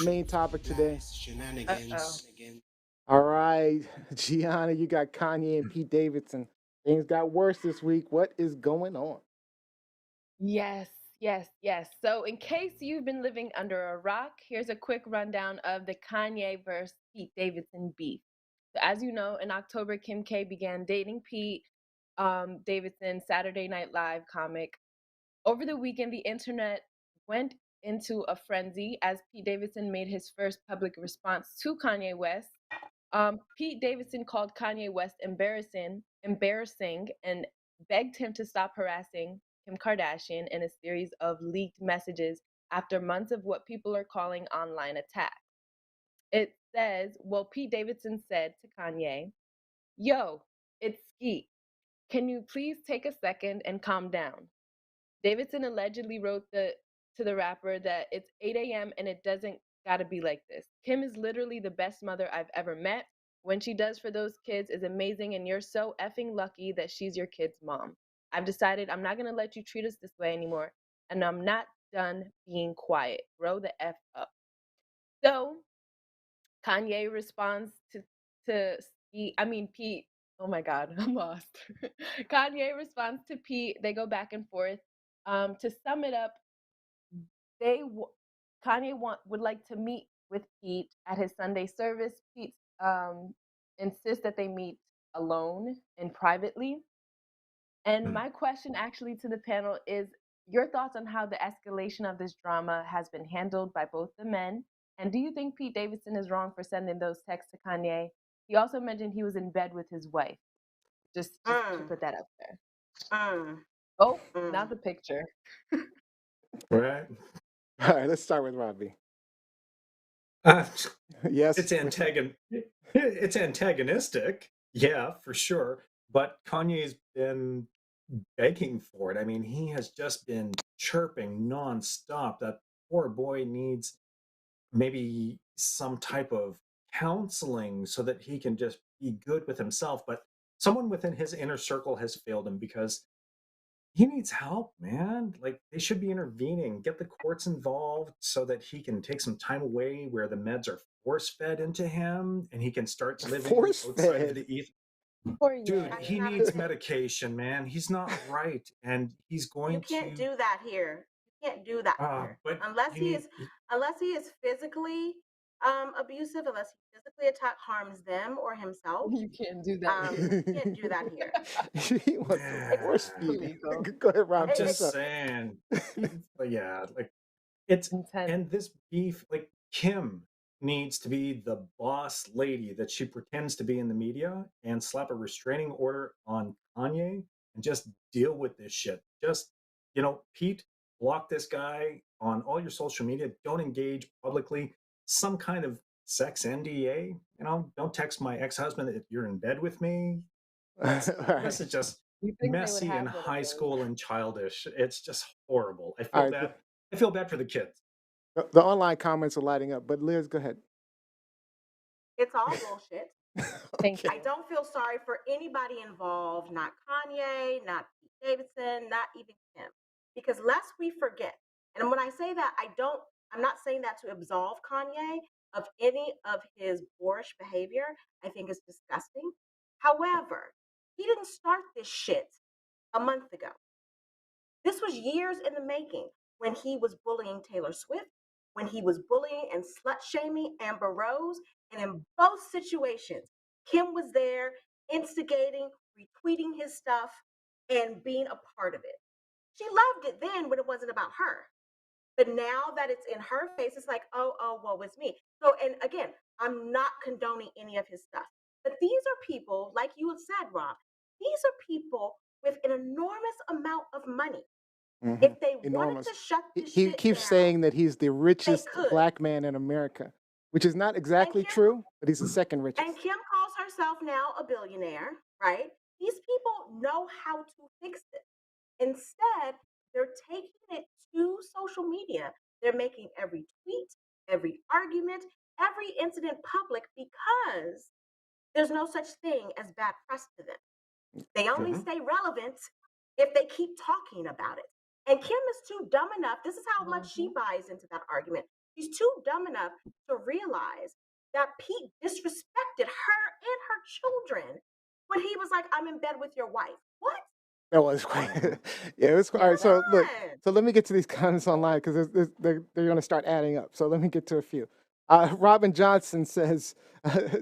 main topic today? Uh-oh. All right, Gianna, you got Kanye and Pete Davidson. Things got worse this week. What is going on? Yes, yes. So, in case you've been living under a rock, here's a quick rundown of the Kanye versus Pete Davidson beef. So, as you know, in October, Kim K began dating Pete Davidson, Saturday Night Live comic. Over the weekend, the internet went into a frenzy as Pete Davidson made his first public response to Kanye West. Pete Davidson called Kanye West embarrassing, and begged him to stop harassing Kim Kardashian in a series of leaked messages after months of what people are calling online attacks. It says, well, Pete Davidson said to Kanye, "Yo, it's Skeet. Can you please take a second and calm down?" Davidson allegedly wrote to the rapper that it's 8 a.m. and it doesn't gotta be like this. Kim is literally the best mother I've ever met. When she does for those kids is amazing, and you're so effing lucky that she's your kid's mom. I've decided I'm not gonna let you treat us this way anymore, and I'm not done being quiet. Grow the F up. So Kanye responds to Pete. Oh my God, I'm lost. Kanye responds to Pete. They go back and forth. To sum it up, they w- Kanye would like to meet with Pete at his Sunday service. Pete insists that they meet alone and privately. And my question actually to the panel is your thoughts on how the escalation of this drama has been handled by both the men. And do you think Pete Davidson is wrong for sending those texts to Kanye? He also mentioned he was in bed with his wife. Just to Mm, put that out there. mm, Oh, mm. not the picture. Right. All right, let's start with Robbie. Uh, Yes. it's antagonistic, yeah, for sure. But Kanye's been begging for it. I mean, he has just been chirping nonstop. That poor boy needs maybe some type of counseling so that he can just be good with himself. But someone within his inner circle has failed him because he needs help, man. Like they should be intervening, get the courts involved so that he can take some time away where the meds are force fed into him and he can start living Force outside of fed. the ether. Poor Dude, Yang. he needs medication, man. He's not right, and he's You going can't to. do that here. You can't do that here But unless you he need. is physically abusive, unless he physically harms them or himself. You can't do that here. You can't do that here. He wants to force Man, feed. Illegal. Go ahead, Rob. I'm Finish just up. saying. But yeah, like it's Intense. and this beef, like Kim needs to be the boss lady that she pretends to be in the media and slap a restraining order on Kanye and just deal with this shit. Just, Pete, block this guy on all your social media. Don't engage publicly. Some kind of sex NDA. Don't text my ex-husband that you're in bed with me. All right. This is just You think they would messy and have one of high those? school and childish. It's just horrible. I All feel right. bad. I feel bad for the kids. The online comments are lighting up, but Liz, go ahead. It's all bullshit. Thank I you. don't feel sorry for anybody involved, not Kanye, not Pete Davidson, not even Kim. Because lest we forget, and when I say that, I'm not saying that to absolve Kanye of any of his boorish behavior. I think it's disgusting. However, he didn't start this shit a month ago. This was years in the making when he was bullying Taylor Swift, when he was bullying and slut shaming Amber Rose. And in both situations, Kim was there instigating, retweeting his stuff, and being a part of it. She loved it then when it wasn't about her. But now that it's in her face, it's like, oh, woe is me. So, and again, I'm not condoning any of his stuff. But these are people, like you had said, Rob, these are people with an enormous amount of money. Mhm. If they wanted Enormous. to shut this He shit keeps down, saying that he's the richest could. black man in America, which is not exactly Kim- true, but he's the second and richest. Kim calls herself now a billionaire, right? These people know how to fix this. Instead, they're taking it to social media. They're making every tweet, every argument, every incident public because there's no such thing as bad press to them. They only stay relevant if they keep talking about it. And Kim is too dumb enough. This is how much she buys into that argument. She's too dumb enough realize that Pete disrespected her and her children when he was like, I'm in bed with your wife. What? That was quite. Yeah, it was all right. So look, so let me get to these comments online because they're going to start adding up. So let me get to a few. Robin Johnson says,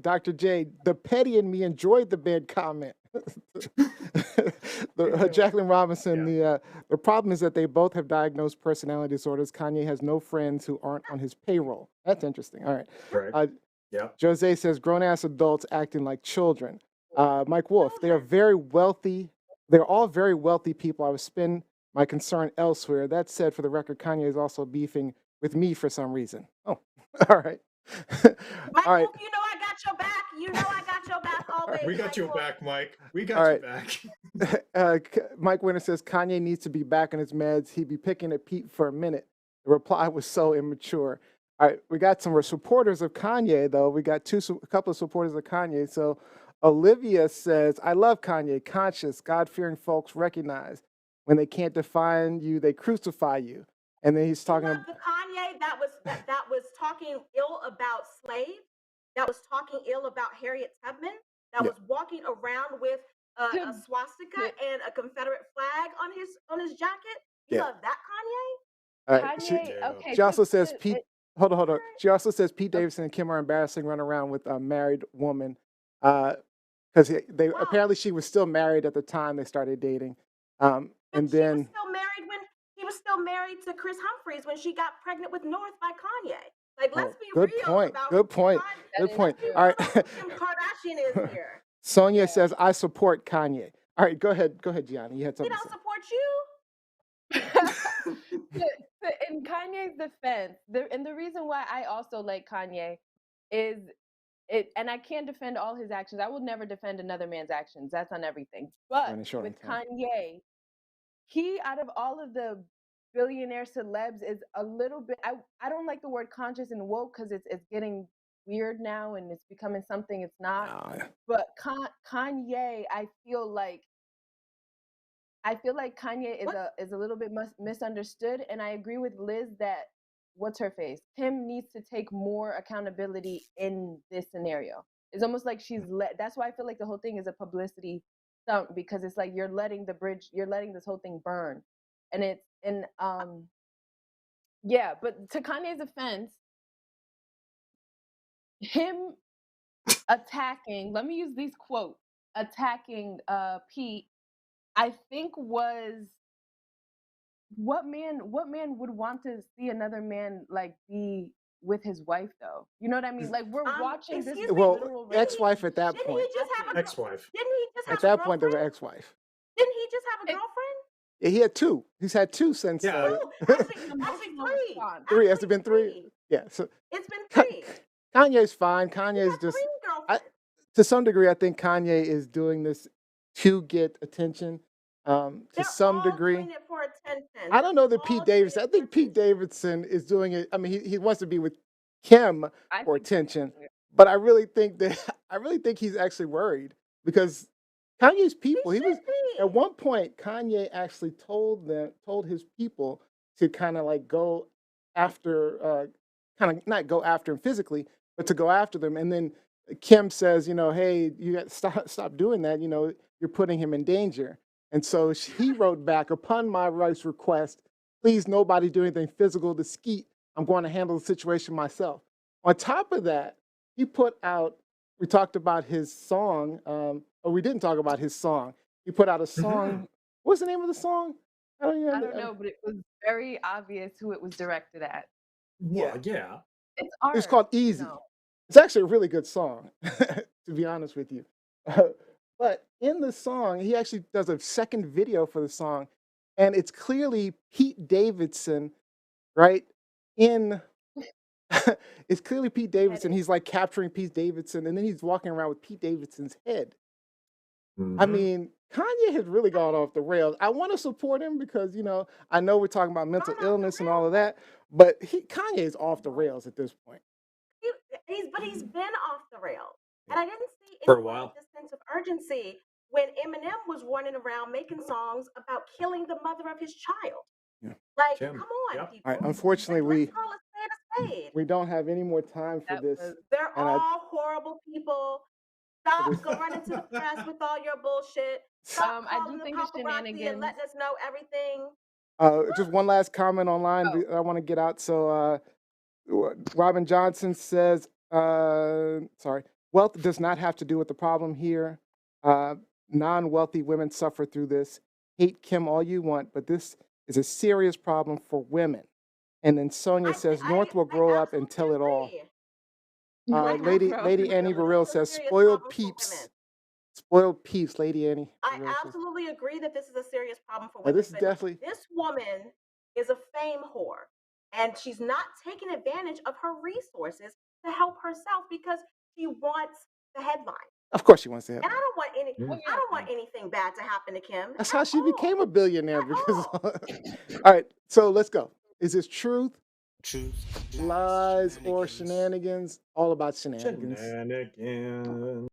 Dr. J, the petty in me enjoyed the bed comment. Jacqueline Robinson, the problem is that they both have diagnosed personality disorders. Kanye has no friends who aren't on his payroll. That's interesting. All right. Right. Jose says, grown ass adults acting like children. Mike Wolf, they are very wealthy. They're all very wealthy people. I would spend my concern elsewhere. That said, for the record, Kanye is also beefing with me for some reason. Oh, all right. Mike Wolf, you know I got your back. You know I got your back always. We got your back, Mike. We got your back. Mike Winter says Kanye needs to be back on his meds. He'd be picking at Pete for a minute. The reply was so immature. All right, we got some supporters of Kanye, though. We got a couple of supporters of Kanye. So Olivia says, I love Kanye. Conscious, God-fearing folks recognize when they can't define you, they crucify you. And then he's talking about the Kanye that was talking ill about slaves, that was talking ill about Harriet Tubman, that was walking around with a swastika and a Confederate flag on his jacket. You love that Kanye? All right. Kanye, she also says Pete. Hold on. She also says Pete Davidson and Kim are embarrassing, run around with a married woman, because apparently she was still married at the time they started dating, and then he was still married to Chris Humphries when she got pregnant with North by Kanye. Like, let's be good real point. about Good point. Good point. All right. Kim Kardashian is here. Sonia says I support Kanye. All right, go ahead, Gianni. You had something. He don't support you. In Kanye's defense, the reason why I also like Kanye is and I can't defend all his actions. I will never defend another man's actions. That's on everything. But with Kanye, he, out of all of the billionaire celebs, is a little bit. I don't like the word conscious and woke because it's getting weird now and it's becoming something it's not. But Kanye, I feel like Kanye is a little bit misunderstood, and I agree with Liz that what's her face? Kim needs to take more accountability in this scenario. It's almost like that's why I feel like the whole thing is a publicity stunt, because it's like you're letting this whole thing burn. And but to Kanye's offense, him attacking, let me use these quotes, attacking Pete, I think was what man would want to see another man like be with his wife though? You know what I mean? Like we're watching this. Well, ex-wife at that point. Didn't he just have ex-wife? Didn't he just have at that point they were ex-wife? Didn't he just have a girlfriend? Yeah, he had two. He's had two since. Actually, three. Three? Has it been three? Yeah. So it's been three. Kanye's fine. Kanye's just. To some degree, I think Kanye is doing this to get attention. To some degree. Doing it for attention. I don't know that Pete Davidson. I think Pete Davidson is doing it. I mean, he wants to be with Kim for attention, but I really think he's actually worried because Kanye's people. He was at one point. Kanye actually told his people to kind of like go after, kind of not go after him physically, but to go after them. And then Kim says, hey, you got to stop doing that. You're putting him in danger. And so he wrote back, upon my wife's request, please nobody do anything physical to Skeet. I'm going to handle the situation myself. On top of that, he put out, we talked about his song, or we didn't talk about his song. He put out a song. What's the name of the song? I don't know, but it was very obvious who it was directed at. Well, yeah. It's art. It's called Easy. It's actually a really good song, to be honest with you. But in the song, he actually does a second video for the song, and it's clearly Pete Davidson, right? It's clearly Pete Davidson. He's like capturing Pete Davidson, and then he's walking around with Pete Davidson's head. I mean, Kanye has really gone off the rails. I want to support him because, I know we're talking about mental illness and all of that, but Kanye is off the rails at this point. He's been off the rails. And I didn't see for a while this sense of urgency when Eminem was running around making songs about killing the mother of his child. Yeah. Like, come on, people. All right, unfortunately, let's call a spade a paid. We don't have any more time for That this. was They're And I all horrible people. for Stop this. going into the press with all your bullshit. Stop I calling do the think the paparazzi and shenanigans. letting us know everything. Just one last comment online. Oh, I want to get out. So Robin Johnson says, sorry, wealth does not have to do with the problem here. Non-wealthy women suffer through this. Hate Kim all you want, but this is a serious problem for women. And then Sonia says, North will grow up and tell it all. agree. North will Lady grow. Lady Annie Varil This is a says, serious spoiled problem for peeps. women. Spoiled peeps, Lady Annie I Varil says. absolutely agree that this is a serious problem for Now, women. this is But definitely this woman is a fame whore, and she's not taking advantage of her resources to help herself because she wants the headline. of course she wants to have And I that. don't want any. Oh, I yeah. don't want anything bad to happen to Kim. That's at how she all. became a billionaire At because all. all right, so let's go. Is this truth, Truth, lies, or shenanigans? All about shenanigans. Shenanigans.